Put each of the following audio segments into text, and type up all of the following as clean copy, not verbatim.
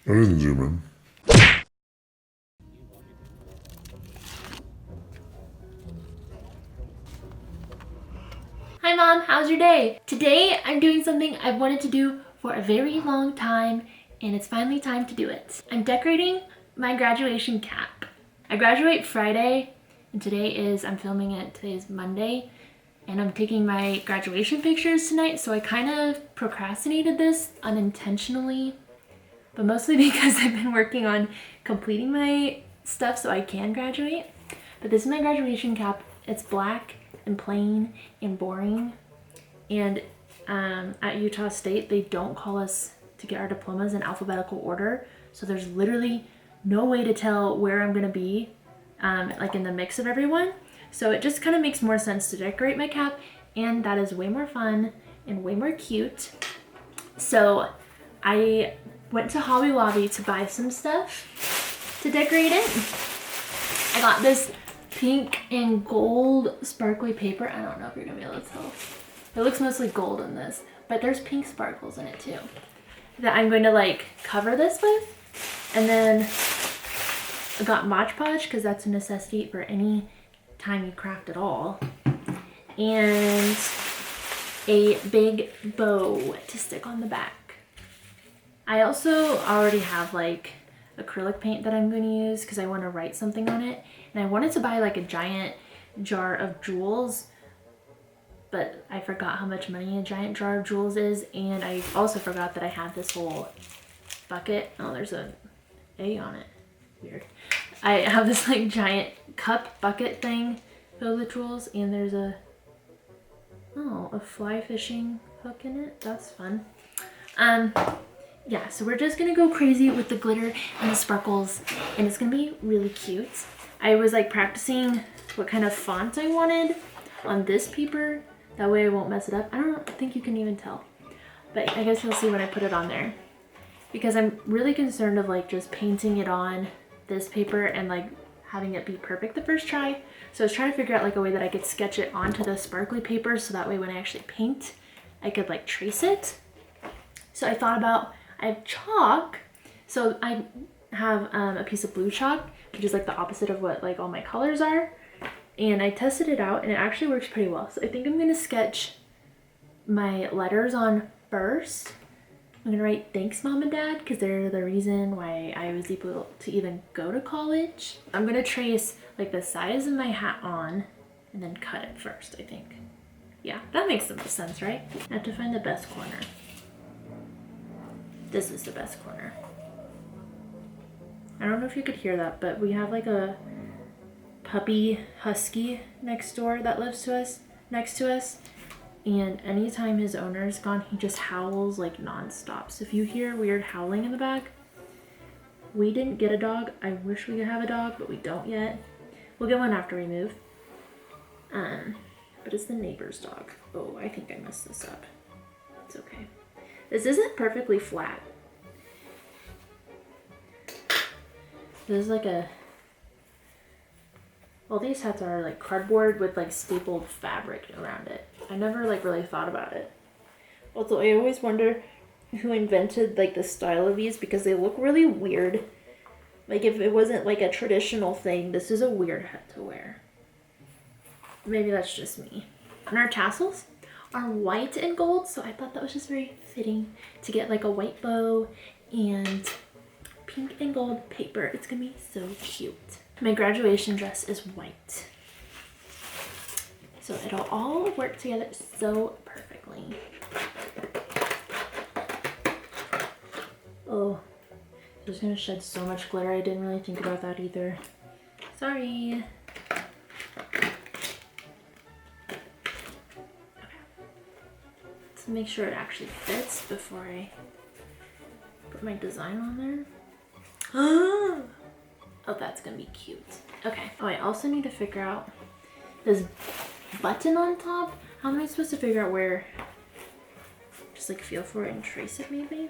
I didn't zoom in. Hi Mom, how's your day? Today I'm doing something I've wanted to do for a very long time and it's finally time to do it. I'm decorating my graduation cap. I graduate Friday and I'm filming it, today is Monday and I'm taking my graduation pictures tonight, so I kind of procrastinated this unintentionally, but mostly because I've been working on completing my stuff so I can graduate. But this is my graduation cap. It's black and plain and boring. And at Utah State, they don't call us to get our diplomas in alphabetical order. So there's literally no way to tell where I'm gonna be like in the mix of everyone. So it just kind of makes more sense to decorate my cap, and that is way more fun and way more cute. So I went to Hobby Lobby to buy some stuff to decorate it. I got this pink and gold sparkly paper. I don't know if you're gonna be able to tell. It looks mostly gold in this, but there's pink sparkles in it too, that I'm going to like cover this with. And then I got Mod Podge because that's a necessity for any time you craft at all. And a big bow to stick on the back. I also already have like acrylic paint that I'm going to use because I want to write something on it. And I wanted to buy like a giant jar of jewels, but I forgot how much money a giant jar of jewels is. And I also forgot that I have this whole bucket. Oh, there's a A on it. Weird. I have this like giant cup bucket thing filled with jewels, and there's a fly fishing hook in it. That's fun. Yeah, so we're just gonna go crazy with the glitter and the sparkles, and it's gonna be really cute. I was like practicing what kind of font I wanted on this paper. That way I won't mess it up. I don't think you can even tell, but I guess you'll see when I put it on there. Because I'm really concerned of like just painting it on this paper and like having it be perfect the first try. So I was trying to figure out like a way that I could sketch it onto the sparkly paper so that way when I actually paint, I could like trace it. So I thought about, I have chalk. So I have a piece of blue chalk, which is like the opposite of what like all my colors are. And I tested it out and it actually works pretty well. So I think I'm gonna sketch my letters on first. I'm gonna write thanks mom and dad because they're the reason why I was able to even go to college. I'm gonna trace like the size of my hat on and then cut it first, I think. Yeah, that makes the most sense, right? I have to find the best corner. This is the best corner. I don't know if you could hear that, but we have like a puppy husky next door that lives next to us. And anytime his owner's gone, he just howls like nonstop. So if you hear weird howling in the back, we didn't get a dog. I wish we could have a dog, but we don't yet. We'll get one after we move. But it's the neighbor's dog. Oh, I think I messed this up. It's okay. This isn't perfectly flat. This is like all these hats are like cardboard with like stapled fabric around it. I never like really thought about it. Also, I always wonder who invented like the style of these because they look really weird. Like if it wasn't like a traditional thing, this is a weird hat to wear. Maybe that's just me. And our tassels are white and gold, so I thought that was just very fitting to get like a white bow and pink and gold paper. It's gonna be so cute. My graduation dress is white, so it'll all work together so perfectly. Oh, I was gonna shed so much glitter. I didn't really think about that either. Sorry. Okay. Let's make sure it actually fits before I put my design on there. Oh, that's gonna be cute. Okay. Oh, I also need to figure out this button on top. How am I supposed to figure out where? Just like feel for it and trace it maybe?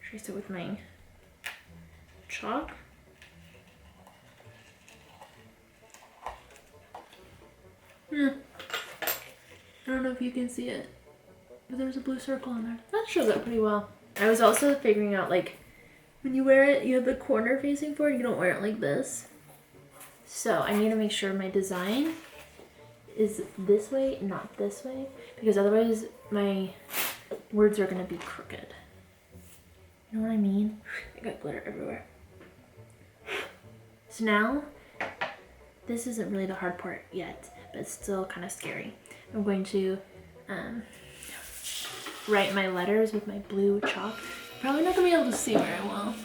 Trace it with my chalk. I don't know if you can see it, but there's a blue circle in there. That shows up pretty well. I was also figuring out, like, when you wear it, you have the corner facing forward. You don't wear it like this. So I need to make sure my design is this way, not this way, because otherwise my words are gonna be crooked. You know what I mean? I got glitter everywhere. So now, this isn't really the hard part yet, but it's still kind of scary. I'm going to write my letters with my blue chalk. Probably not gonna be able to see very well,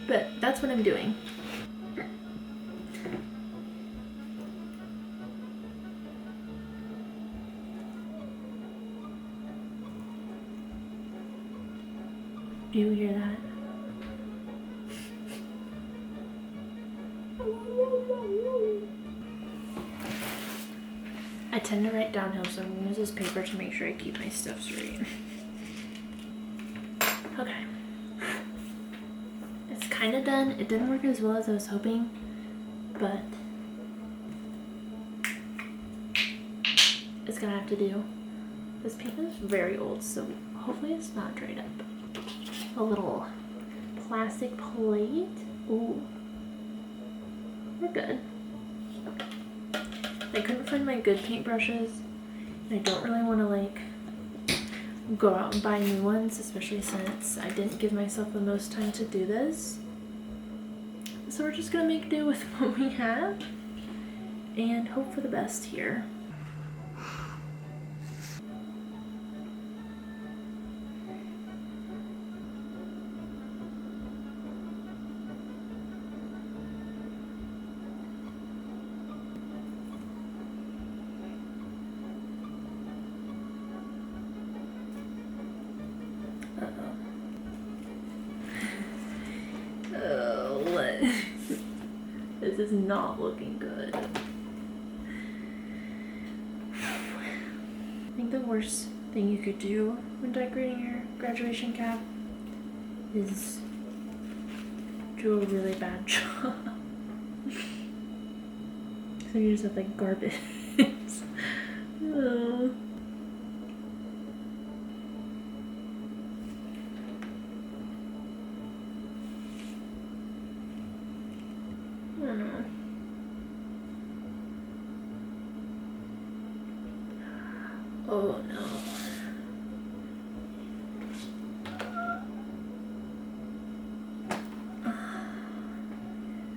but that's what I'm doing. Do you hear that? I tend to write downhill, so I'm gonna use this paper to make sure I keep my stuff straight. Okay. It's kind of done. It didn't work as well as I was hoping, but it's gonna have to do. This paper is very old, so hopefully it's not dried up. A little plastic plate. Ooh. We're good. I couldn't find my good paintbrushes, and I don't really want to like go out and buy new ones, especially since I didn't give myself the most time to do this. So we're just gonna make do with what we have and hope for the best here. This is not looking good. I think the worst thing you could do when decorating your graduation cap is do a really bad job. So you just have like garbage. Oh. Oh no.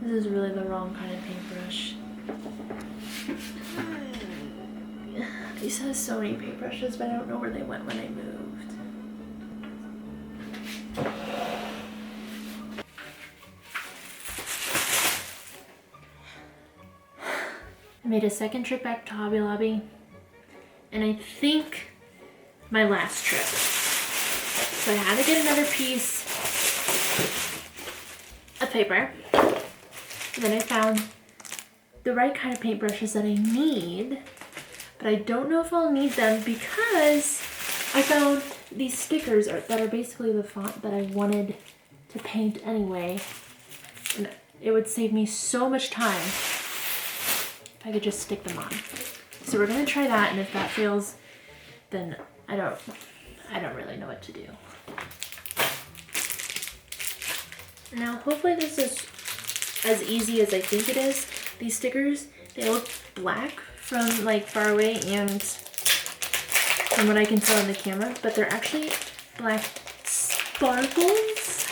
This is really the wrong kind of paintbrush. I used to have so many paintbrushes, but I don't know where they went when I moved. I made a second trip back to Hobby Lobby, and I think my last trip. So I had to get another piece of paper. And then I found the right kind of paintbrushes that I need, but I don't know if I'll need them because I found these stickers that are basically the font that I wanted to paint anyway. And it would save me so much time if I could just stick them on. So we're gonna try that, and if that fails, then I don't really know what to do. Now hopefully this is as easy as I think it is. These stickers, they look black from like far away and from what I can tell on the camera, but they're actually black sparkles,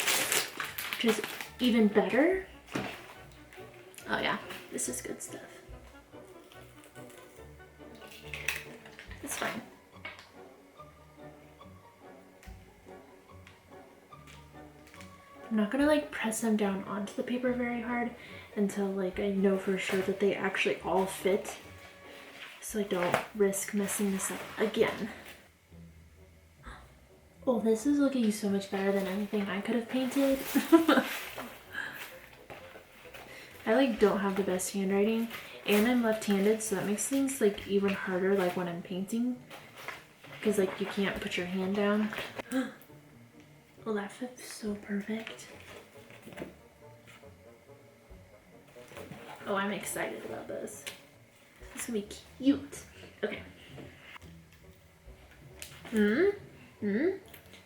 which is even better. Oh yeah, this is good stuff. It's fine. I'm not gonna like press them down onto the paper very hard until like I know for sure that they actually all fit, so I don't risk messing this up again. Oh, this is looking so much better than anything I could have painted. I like don't have the best handwriting, and I'm left-handed, so that makes things like even harder like when I'm painting, because like you can't put your hand down. Well, that fits so perfect. Oh, I'm excited about this. It's gonna be cute. Okay.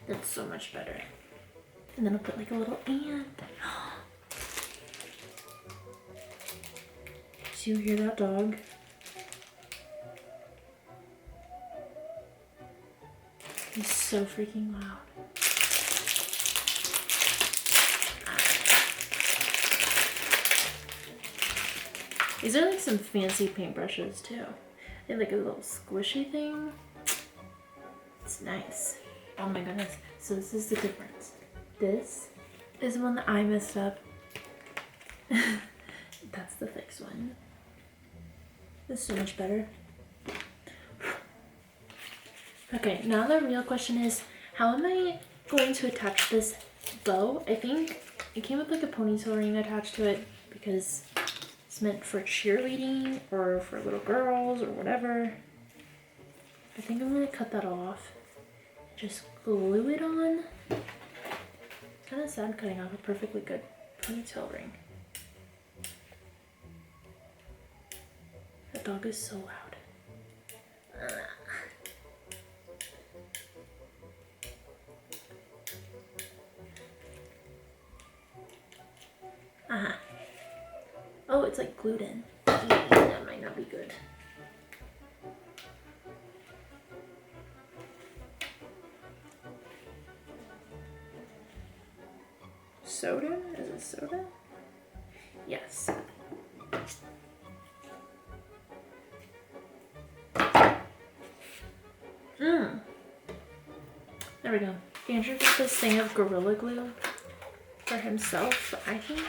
That's so much better. And then I'll put like a little ant. Do you hear that dog? He's so freaking loud. These are like some fancy paintbrushes too. They have like a little squishy thing. It's nice. Oh my goodness. So this is the difference. This is the one that I messed up. That's the fixed one. This is so much better. Okay, now the real question is, how am I going to attach this bow? I think it came with like a ponytail ring attached to it because it's meant for cheerleading or for little girls or whatever. I think I'm gonna cut that off. Just glue it on. It's kind of sad cutting off a perfectly good ponytail ring. That dog is so loud. Uh-huh. Oh, it's like glued in. That might not be good. Soda? Is it soda? Yes. There we go. Andrew got this thing of Gorilla Glue for himself. I think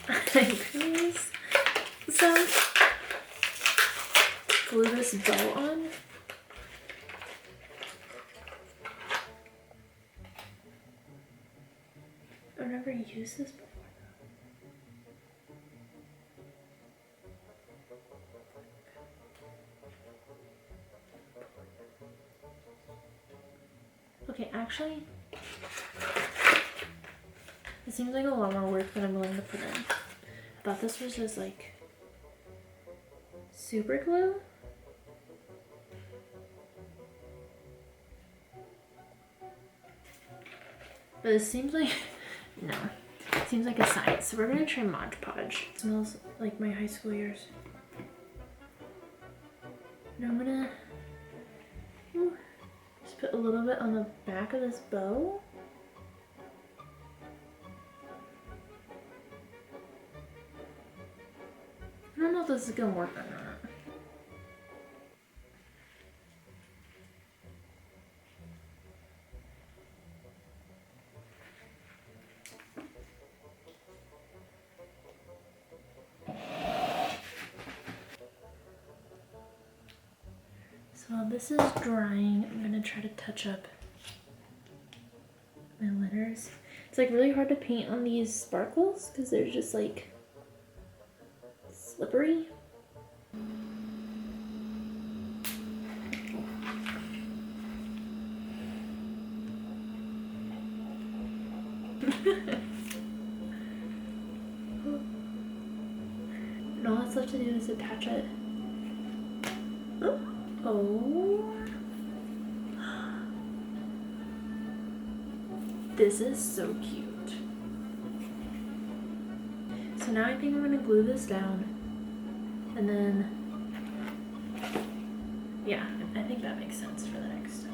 I can use some. Glue this bow on. I've never used this before. Okay, actually, it seems like a lot more work than I'm willing to put in. I thought this was just like super glue. But it seems like, no, it seems like a science. So we're gonna try Mod Podge. It smells like my high school years. And I'm gonna just put a little bit on the back of this bow. I don't know if this is gonna work or not. So while this is drying, I'm gonna try to touch up my letters. It's like really hard to paint on these sparkles because they're just like slippery. And all that's left to do is attach it. Oh. This is so cute. So now I think I'm gonna glue this down. And then, yeah, I think that makes sense for the next step.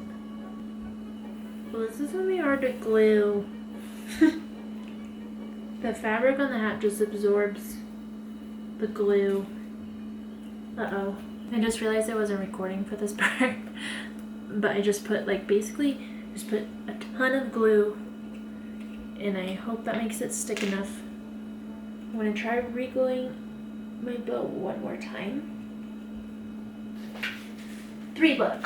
Well, this is gonna be hard to glue. The fabric on the hat just absorbs the glue. Uh-oh. I just realized I wasn't recording for this part. But I just put, like, basically just put a ton of glue. And I hope that makes it stick enough. I'm gonna try re-gluing my bow one more time. $3.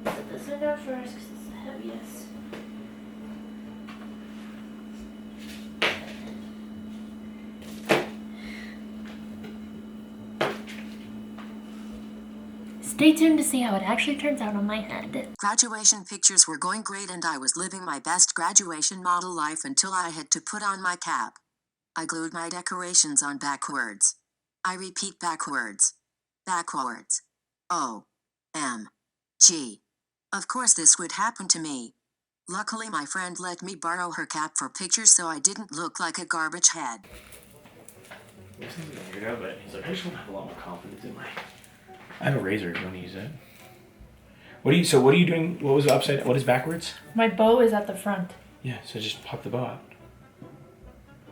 Put this one down first because it's the heaviest. Stay tuned to see how it actually turns out on my head. Graduation pictures were going great and I was living my best graduation model life until I had to put on my cap. I glued my decorations on backwards. I repeat backwards. Backwards. O. M. G. Of course this would happen to me. Luckily my friend let me borrow her cap for pictures so I didn't look like a garbage head. This thing's a weirdo, but he's like, I just want to have a lot more confidence in my... I have a razor if you want to use it. What are you doing? What was upside? What is backwards? My bow is at the front. Yeah, so just pop the bow out.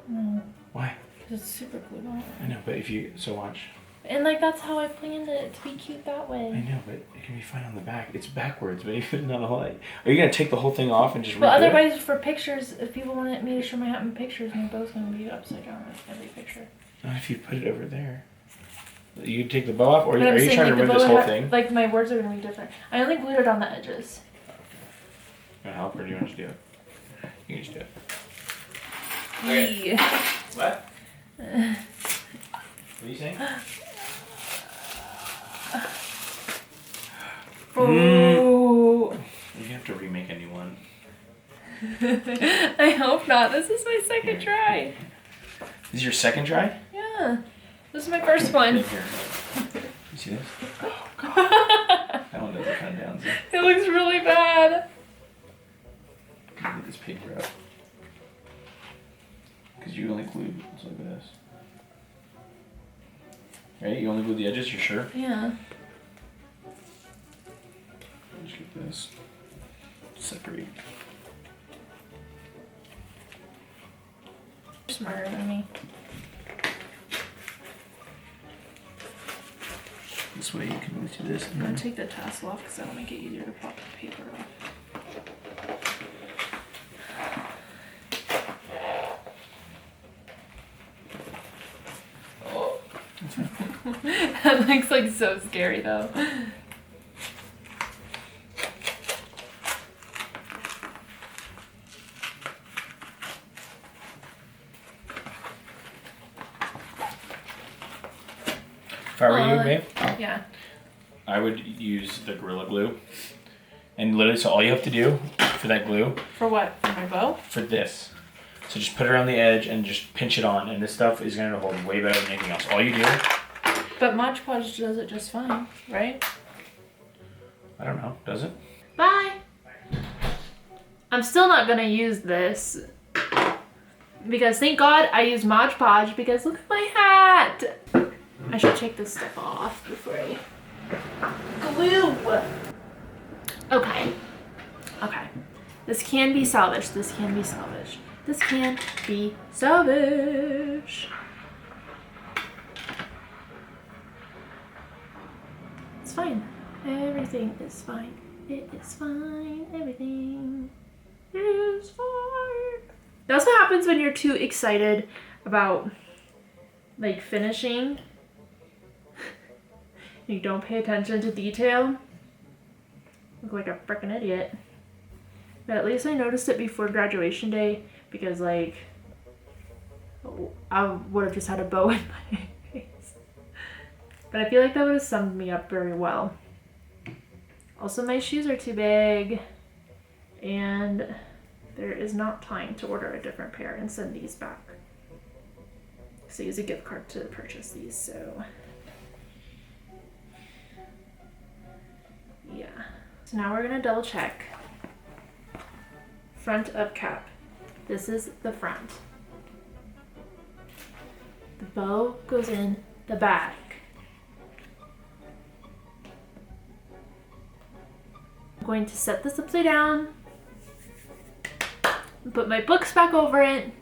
No. Why? Because it's super glued on. I know, but so watch. And like that's how I planned it to be cute that way. I know, but it can be fine on the back. It's backwards, but even not a whole. Are you gonna take the whole thing off and just? But redo otherwise, for pictures, if people want me to show my hat in pictures, my bow's gonna be upside down like every picture. Not if you put it over there. You take the bow off, or But are I'm you saying, trying to like, remove this whole thing? Like my words are gonna be different. I only glued it on the edges. Want to help, or do you want to just do it? You can just do it. Okay. What? What are you saying? Oh. You have to remake a new one. I hope not. This is my second try. This is your second try? Yeah. This is my first one. Here. You see this? Oh, God. That one does it kind of down. It looks really bad. Get this paper out. Because you only glued it's like this. Right? You only glued the edges, you're sure? Yeah. Just get this. Separate. You're smarter than me. This way you can move to this. I'm gonna take the tassel off because that'll make it easier to pop the paper off. That looks like so scary though. If I were you, babe, Yeah. I would use the Gorilla Glue. And literally, so all you have to do for that glue, For what? For my bow? for this. So just put it around the edge and just pinch it on. And this stuff is going to hold way better than anything else. All you do, But Mod Podge does it just fine, right? I don't know, does it? Bye. I'm still not gonna use this because thank God I used Mod Podge because look at my hat. I should take this stuff off before I glue. Okay. Okay. This can be salvaged. This can be salvaged. This can be salvaged. It's fine. Everything is fine. It is fine. Everything is fine. That's what happens when you're too excited about like finishing. You don't pay attention to detail. Look like a freaking idiot. But at least I noticed it before graduation day because like I would have just had a bow in my face. But I feel like that would have summed me up very well. Also, my shoes are too big and there is not time to order a different pair and send these back. So I use a gift card to purchase these, so yeah. So now we're gonna double check. Front of cap. This is the front. The bow goes in the back. I'm going to set this upside down, put my books back over it,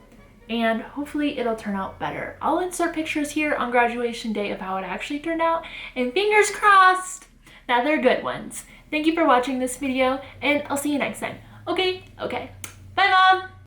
and hopefully it'll turn out better. I'll insert pictures here on graduation day of how it actually turned out, and fingers crossed that they're good ones. Thank you for watching this video, and I'll see you next time. Okay? Bye, Mom!